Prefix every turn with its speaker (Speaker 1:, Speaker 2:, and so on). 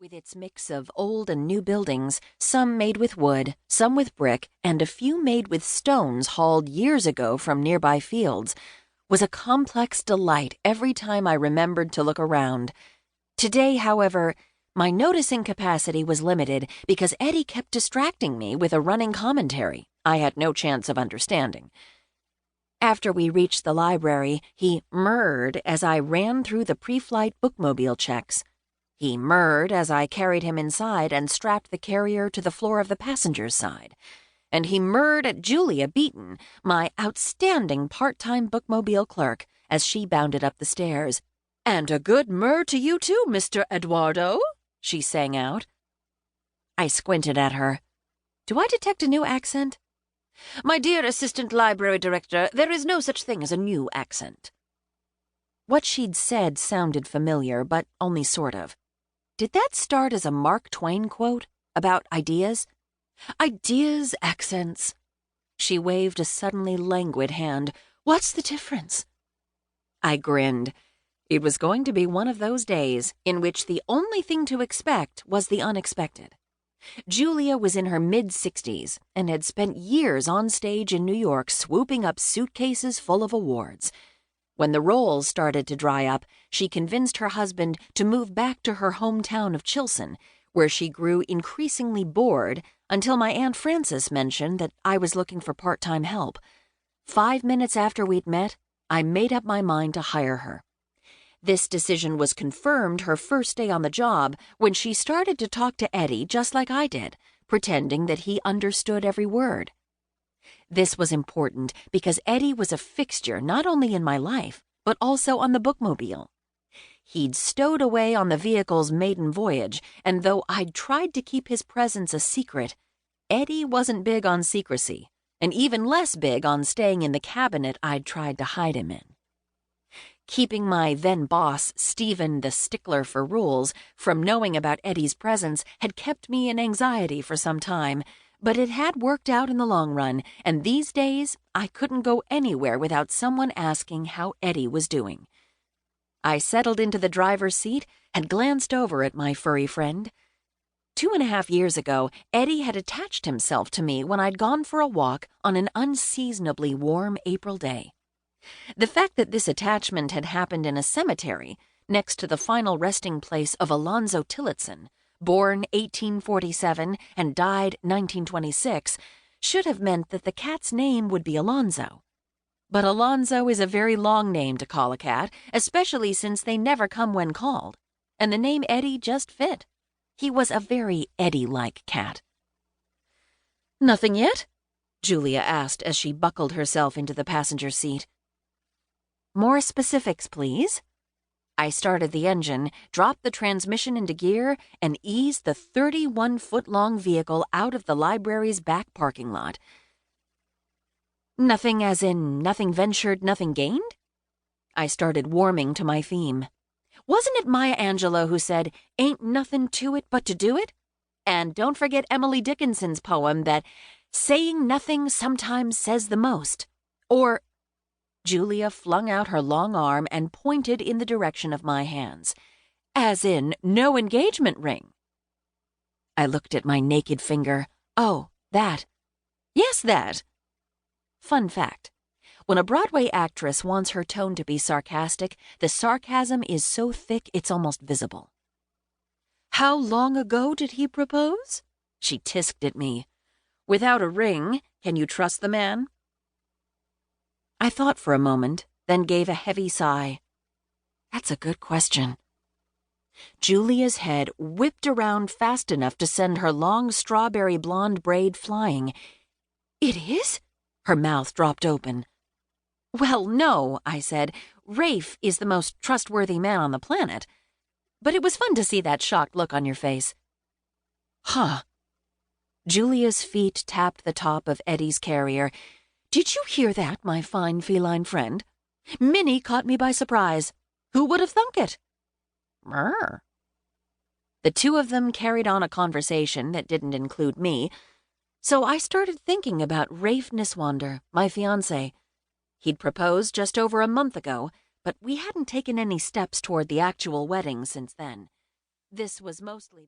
Speaker 1: with its mix of old and new buildings, some made with wood, some with brick, and a few made with stones hauled years ago from nearby fields, was a complex delight every time I remembered to look around. Today, however, my noticing capacity was limited because Eddie kept distracting me with a running commentary I had no chance of understanding. After we reached the library, he murred as I ran through the pre-flight bookmobile checks. He murred as I carried him inside and strapped the carrier to the floor of the passenger's side. And he murred at Julia Beaton, my outstanding part-time bookmobile clerk, as she bounded up the stairs. "And a good murr to you too, Mr. Eduardo," she sang out. I squinted at her. Do I detect a new accent? "My dear Assistant Library Director, there is no such thing as a new accent." What she'd said sounded familiar, but only sort of. Did that start as a Mark Twain quote about ideas? Ideas, accents. She waved a suddenly languid hand. What's the difference? I grinned. It was going to be one of those days in which the only thing to expect was the unexpected. Julia was in her mid-60s and had spent years on stage in New York swooping up suitcases full of awards. When the roles started to dry up, she convinced her husband to move back to her hometown of Chilson, where she grew increasingly bored until my Aunt Frances mentioned that I was looking for part-time help. 5 minutes after we'd met, I made up my mind to hire her. This decision was confirmed her first day on the job when she started to talk to Eddie just like I did, pretending that he understood every word. This was important because Eddie was a fixture not only in my life, but also on the bookmobile. He'd stowed away on the vehicle's maiden voyage, and though I'd tried to keep his presence a secret, Eddie wasn't big on secrecy, and even less big on staying in the cabinet I'd tried to hide him in. Keeping my then-boss, Stephen the stickler for rules, from knowing about Eddie's presence had kept me in anxiety for some time, but it had worked out in the long run, and these days I couldn't go anywhere without someone asking how Eddie was doing. I settled into the driver's seat and glanced over at my furry friend. 2.5 years ago, Eddie had attached himself to me when I'd gone for a walk on an unseasonably warm April day. The fact that this attachment had happened in a cemetery, next to the final resting place of Alonzo Tillotson, born 1847 and died 1926, should have meant that the cat's name would be Alonzo. But Alonzo is a very long name to call a cat, especially since they never come when called, and the name Eddie just fit. He was a very Eddie-like cat. "Nothing yet?" Julia asked as she buckled herself into the passenger seat. "More specifics, please." I started the engine, dropped the transmission into gear, and eased the 31-foot-long vehicle out of the library's back parking lot. "Nothing as in nothing ventured, nothing gained?" I started warming to my theme. Wasn't it Maya Angelou who said, "Ain't nothing to it but to do it"? And don't forget Emily Dickinson's poem that saying nothing sometimes says the most. Or Julia flung out her long arm and pointed in the direction of my hands. "As in, no engagement ring." I looked at my naked finger. "Oh, that." "Yes, that." Fun fact. When a Broadway actress wants her tone to be sarcastic, the sarcasm is so thick it's almost visible. "How long ago did he propose?" She tisked at me. "Without a ring, can you trust the man?" I thought for a moment, then gave a heavy sigh. That's a good question. Julia's head whipped around fast enough to send her long strawberry blonde braid flying. "It is?" Her mouth dropped open. "Well, no," I said. "Rafe is the most trustworthy man on the planet. But it was fun to see that shocked look on your face." "Huh." Julia's feet tapped the top of Eddie's carrier. "Did you hear that, my fine feline friend? Minnie caught me by surprise. Who would have thunk it?" "Murr." The two of them carried on a conversation that didn't include me, so I started thinking about Rafe Niswander, my fiancé. He'd proposed just over a month ago, but we hadn't taken any steps toward the actual wedding since then. This was mostly